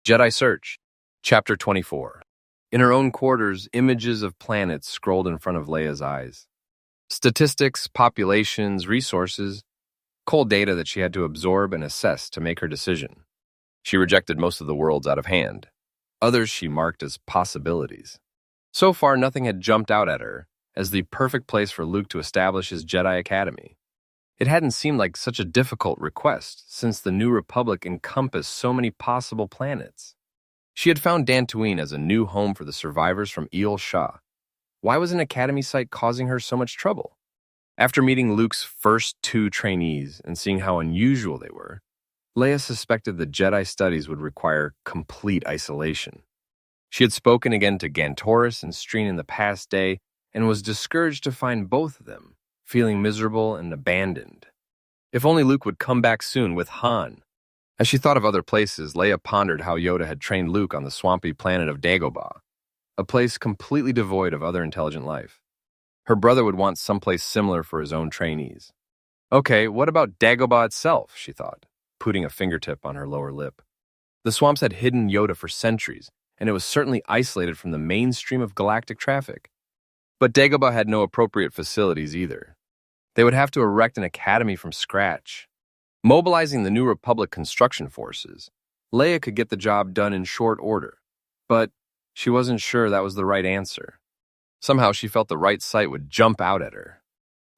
Jedi Search, Chapter 24. In her own quarters, images of planets scrolled in front of Leia's eyes. Statistics, populations, resources, cold data that she had to absorb and assess to make her decision. She rejected most of the worlds out of hand. Others she marked as possibilities. So far, nothing had jumped out at her as the perfect place for Luke to establish his Jedi Academy. It hadn't seemed like such a difficult request, since the New Republic encompassed so many possible planets. She had found Dantooine as a new home for the survivors from Eel Shah. Why was an academy site causing her so much trouble? After meeting Luke's first two trainees and seeing how unusual they were, Leia suspected the Jedi studies would require complete isolation. She had spoken again to Gantoris and Streen in the past day and was discouraged to find both of them, feeling miserable and abandoned. If only Luke would come back soon with Han. As she thought of other places, Leia pondered how Yoda had trained Luke on the swampy planet of Dagobah, a place completely devoid of other intelligent life. Her brother would want someplace similar for his own trainees. Okay, what about Dagobah itself, she thought, putting a fingertip on her lower lip. The swamps had hidden Yoda for centuries, and it was certainly isolated from the mainstream of galactic traffic. But Dagobah had no appropriate facilities either. They would have to erect an academy from scratch. Mobilizing the New Republic construction forces, Leia could get the job done in short order, but she wasn't sure that was the right answer. Somehow she felt the right site would jump out at her.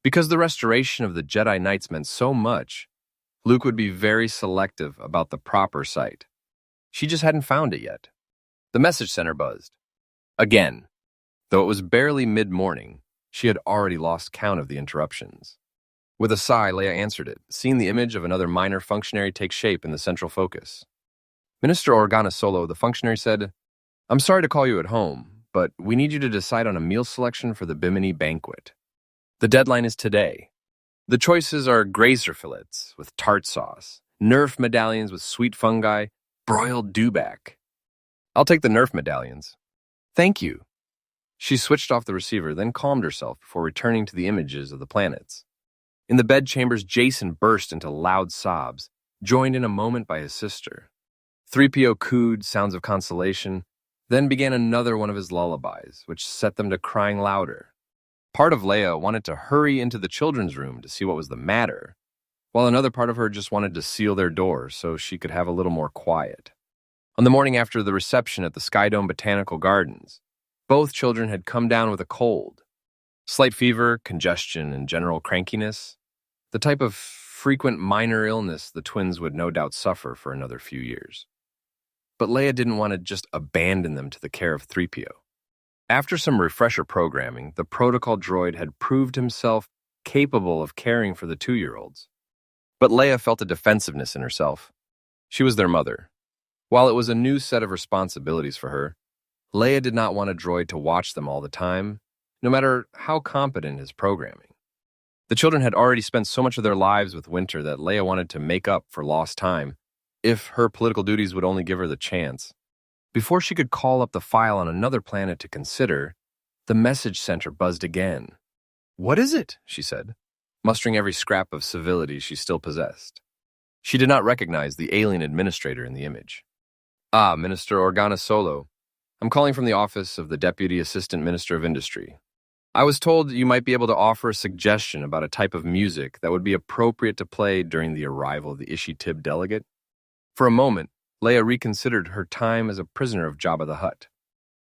Because the restoration of the Jedi Knights meant so much, Luke would be very selective about the proper site. She just hadn't found it yet. The message center buzzed. Again. Though it was barely mid-morning, she had already lost count of the interruptions. With a sigh, Leia answered it, seeing the image of another minor functionary take shape in the central focus. Minister Organa Solo, the functionary, said, "I'm sorry to call you at home, but we need you to decide on a meal selection for the Bimini banquet. The deadline is today. The choices are grazer fillets with tart sauce, Nerf medallions with sweet fungi, broiled dewback." "I'll take the Nerf medallions." "Thank you." She switched off the receiver, then calmed herself before returning to the images of the planets. In the bedchambers, Jason burst into loud sobs, joined in a moment by his sister. 3PO cooed sounds of consolation, then began another one of his lullabies, which set them to crying louder. Part of Leia wanted to hurry into the children's room to see what was the matter, while another part of her just wanted to seal their doors so she could have a little more quiet. On the morning after the reception at the Skydome Botanical Gardens, both children had come down with a cold. Slight fever, congestion, and general crankiness, the type of frequent minor illness the twins would no doubt suffer for another few years. But Leia didn't want to just abandon them to the care of 3PO. After some refresher programming, the protocol droid had proved himself capable of caring for the 2-year-olds. But Leia felt a defensiveness in herself. She was their mother. While it was a new set of responsibilities for her, Leia did not want a droid to watch them all the time, no matter how competent his programming. The children had already spent so much of their lives with Winter that Leia wanted to make up for lost time, if her political duties would only give her the chance. Before she could call up the file on another planet to consider, the message center buzzed again. "What is it?" she said, mustering every scrap of civility she still possessed. She did not recognize the alien administrator in the image. "Ah, Minister Organa Solo. I'm calling from the office of the Deputy Assistant Minister of Industry. I was told you might be able to offer a suggestion about a type of music that would be appropriate to play during the arrival of the Ishi-Tib delegate." For a moment, Leia reconsidered her time as a prisoner of Jabba the Hutt.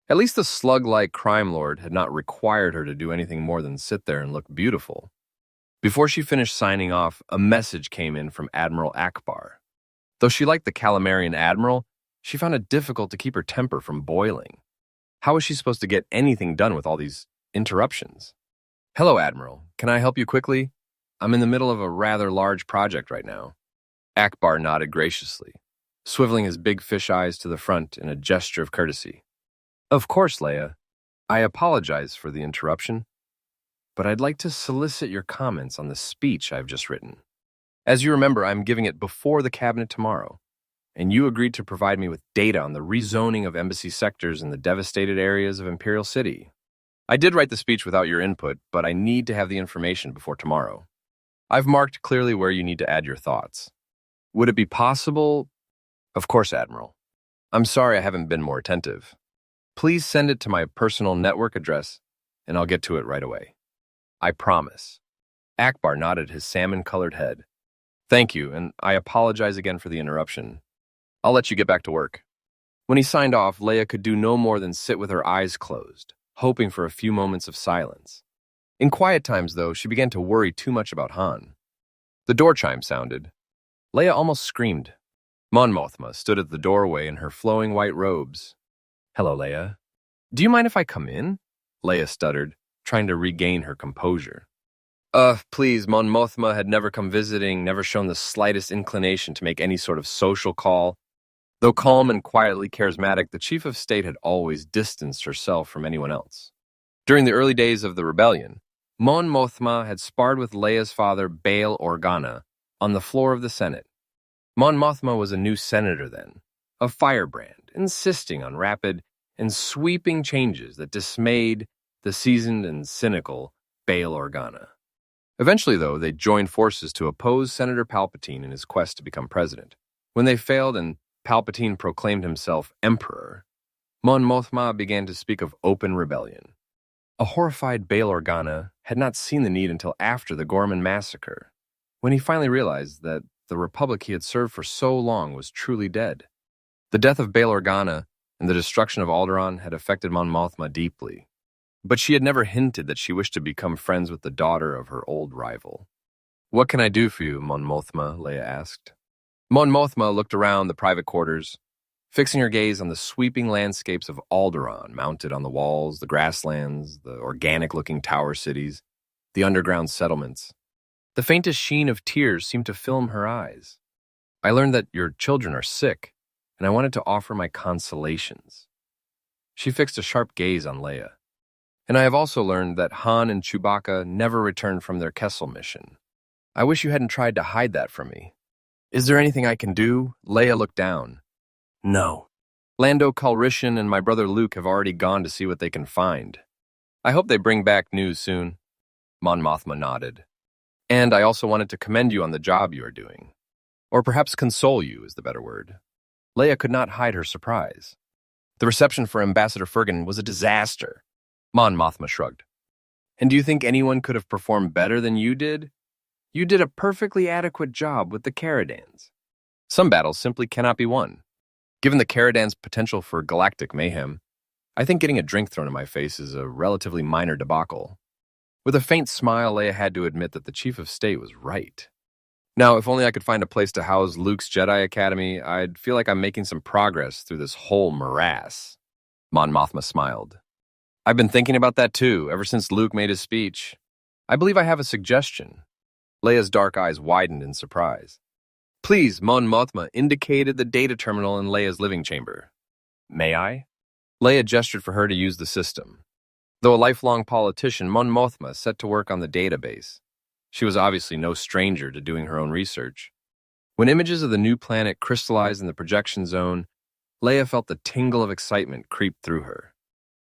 At least the slug-like crime lord had not required her to do anything more than sit there and look beautiful. Before she finished signing off, a message came in from Admiral Akbar. Though she liked the Calamarian admiral, she found it difficult to keep her temper from boiling. How was she supposed to get anything done with all these interruptions? "Hello, Admiral. Can I help you quickly? I'm in the middle of a rather large project right now." Akbar nodded graciously, swiveling his big fish eyes to the front in a gesture of courtesy. "Of course, Leia. I apologize for the interruption, but I'd like to solicit your comments on the speech I've just written. As you remember, I'm giving it before the cabinet tomorrow, and you agreed to provide me with data on the rezoning of embassy sectors in the devastated areas of Imperial City. I did write the speech without your input, but I need to have the information before tomorrow. I've marked clearly where you need to add your thoughts. Would it be possible?" "Of course, Admiral. I'm sorry I haven't been more attentive. Please send it to my personal network address, and I'll get to it right away. I promise. Akbar nodded his salmon-colored head. Thank you, and I apologize again for the interruption. I'll let you get back to work. When he signed off, Leia could do no more than sit with her eyes closed, hoping for a few moments of silence. In quiet times, though, she began to worry too much about Han. The door chime sounded. Leia almost screamed. Mon Mothma stood at the doorway in her flowing white robes. Hello, Leia. Do you mind if I come in? Leia stuttered, trying to regain her composure. Please, Mon Mothma had never come visiting, never shown the slightest inclination to make any sort of social call. Though calm and quietly charismatic, the chief of state had always distanced herself from anyone else. During the early days of the rebellion, Mon Mothma had sparred with Leia's father, Bail Organa, on the floor of the Senate. Mon Mothma was a new senator then, a firebrand, insisting on rapid and sweeping changes that dismayed the seasoned and cynical Bail Organa. Eventually, though, they joined forces to oppose Senator Palpatine in his quest to become president. When they failed and Palpatine proclaimed himself emperor, Mon Mothma began to speak of open rebellion. A horrified Bail Organa had not seen the need until after the Gorman massacre, when he finally realized that the republic he had served for so long was truly dead. The death of Bail Organa and the destruction of Alderaan had affected Mon Mothma deeply, but she had never hinted that she wished to become friends with the daughter of her old rival. What can I do for you, Mon Mothma? Leia asked. Mon Mothma looked around the private quarters, fixing her gaze on the sweeping landscapes of Alderaan mounted on the walls, the grasslands, the organic-looking tower cities, the underground settlements. The faintest sheen of tears seemed to film her eyes. I learned that your children are sick, and I wanted to offer my consolations. She fixed a sharp gaze on Leia. And I have also learned that Han and Chewbacca never returned from their Kessel mission. I wish you hadn't tried to hide that from me. Is there anything I can do? Leia looked down. No. Lando Calrissian and my brother Luke have already gone to see what they can find. I hope they bring back news soon. Mon Mothma nodded. And I also wanted to commend you on the job you are doing. Or perhaps console you is the better word. Leia could not hide her surprise. The reception for Ambassador Fergan was a disaster. Mon Mothma shrugged. And do you think anyone could have performed better than you did? You did a perfectly adequate job with the Caradans. Some battles simply cannot be won. Given the Caradans' potential for galactic mayhem, I think getting a drink thrown in my face is a relatively minor debacle. With a faint smile, Leia had to admit that the Chief of State was right. Now, if only I could find a place to house Luke's Jedi Academy, I'd feel like I'm making some progress through this whole morass. Mon Mothma smiled. I've been thinking about that too, ever since Luke made his speech. I believe I have a suggestion. Leia's dark eyes widened in surprise. Please, Mon Mothma indicated the data terminal in Leia's living chamber. May I? Leia gestured for her to use the system. Though a lifelong politician, Mon Mothma set to work on the database. She was obviously no stranger to doing her own research. When images of the new planet crystallized in the projection zone, Leia felt the tingle of excitement creep through her.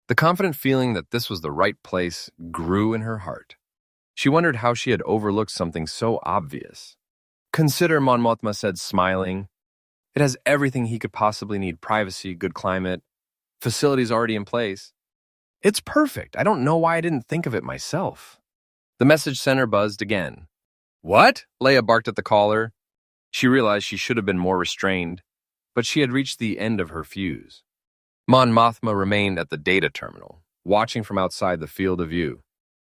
The confident feeling that this was the right place grew in her heart. She wondered how she had overlooked something so obvious. Consider, Mon Mothma said, smiling. It has everything he could possibly need: privacy, good climate, facilities already in place. It's perfect. I don't know why I didn't think of it myself. The message center buzzed again. What? Leia barked at the caller. She realized she should have been more restrained, but she had reached the end of her fuse. Mon Mothma remained at the data terminal, watching from outside the field of view.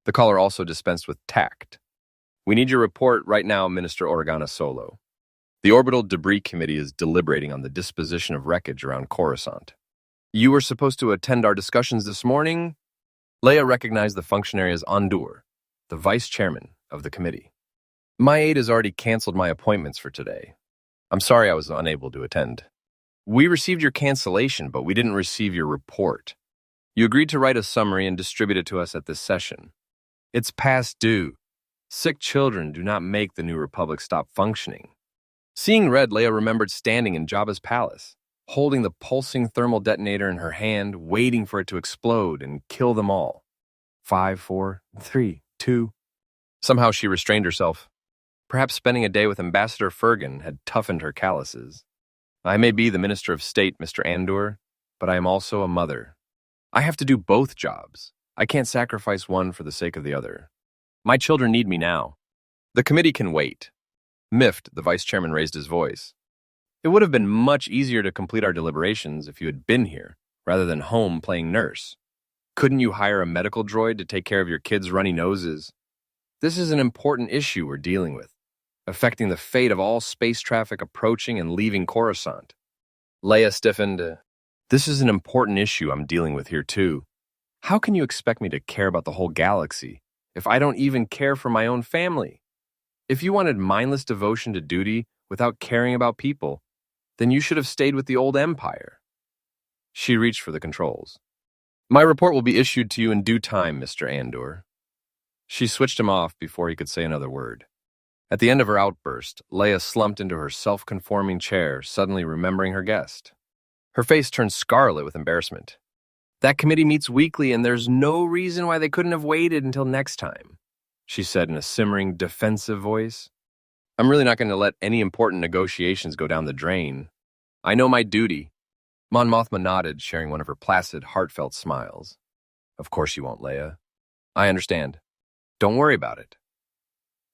The caller also dispensed with tact. We need your report right now, Minister Organa Solo. The Orbital Debris Committee is deliberating on the disposition of wreckage around Coruscant. You were supposed to attend our discussions this morning? Leia recognized the functionary as Ondur, the vice chairman of the committee. My aide has already canceled my appointments for today. I'm sorry I was unable to attend. We received your cancellation, but we didn't receive your report. You agreed to write a summary and distribute it to us at this session. It's past due. Sick children do not make the New Republic stop functioning. Seeing red, Leia remembered standing in Jabba's palace, holding the pulsing thermal detonator in her hand, waiting for it to explode and kill them all. 5, 4, 3, 2. Somehow she restrained herself. Perhaps spending a day with Ambassador Fergan had toughened her calluses. I may be the Minister of State, Mr. Andor, but I am also a mother. I have to do both jobs. I can't sacrifice one for the sake of the other. My children need me now. The committee can wait. Miffed, the vice chairman raised his voice. It would have been much easier to complete our deliberations if you had been here, rather than home playing nurse. Couldn't you hire a medical droid to take care of your kids' runny noses? This is an important issue we're dealing with, affecting the fate of all space traffic approaching and leaving Coruscant. Leia stiffened. This is an important issue I'm dealing with here, too. How can you expect me to care about the whole galaxy if I don't even care for my own family? If you wanted mindless devotion to duty without caring about people, then you should have stayed with the old empire. She reached for the controls. My report will be issued to you in due time, Mr. Andor. She switched him off before he could say another word. At the end of her outburst, Leia slumped into her self-conforming chair, suddenly remembering her guest. Her face turned scarlet with embarrassment. That committee meets weekly, and there's no reason why they couldn't have waited until next time, she said in a simmering, defensive voice. I'm really not going to let any important negotiations go down the drain. I know my duty. Mon Mothma nodded, sharing one of her placid, heartfelt smiles. Of course you won't, Leia. I understand. Don't worry about it.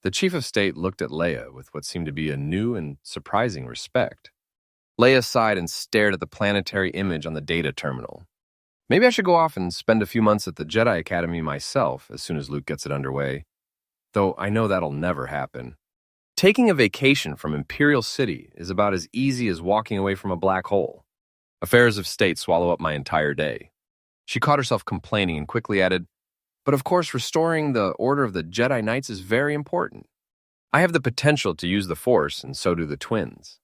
The Chief of State looked at Leia with what seemed to be a new and surprising respect. Leia sighed and stared at the planetary image on the data terminal. Maybe I should go off and spend a few months at the Jedi Academy myself as soon as Luke gets it underway, though I know that'll never happen. Taking a vacation from Imperial City is about as easy as walking away from a black hole. Affairs of state swallow up my entire day. She caught herself complaining and quickly added, but of course restoring the Order of the Jedi Knights is very important. I have the potential to use the Force, and so do the twins.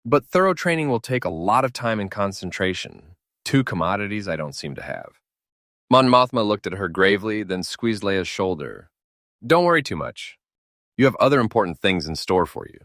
But thorough training will take a lot of time and concentration, two commodities I don't seem to have. Mon Mothma looked at her gravely, then squeezed Leia's shoulder. Don't worry too much. You have other important things in store for you.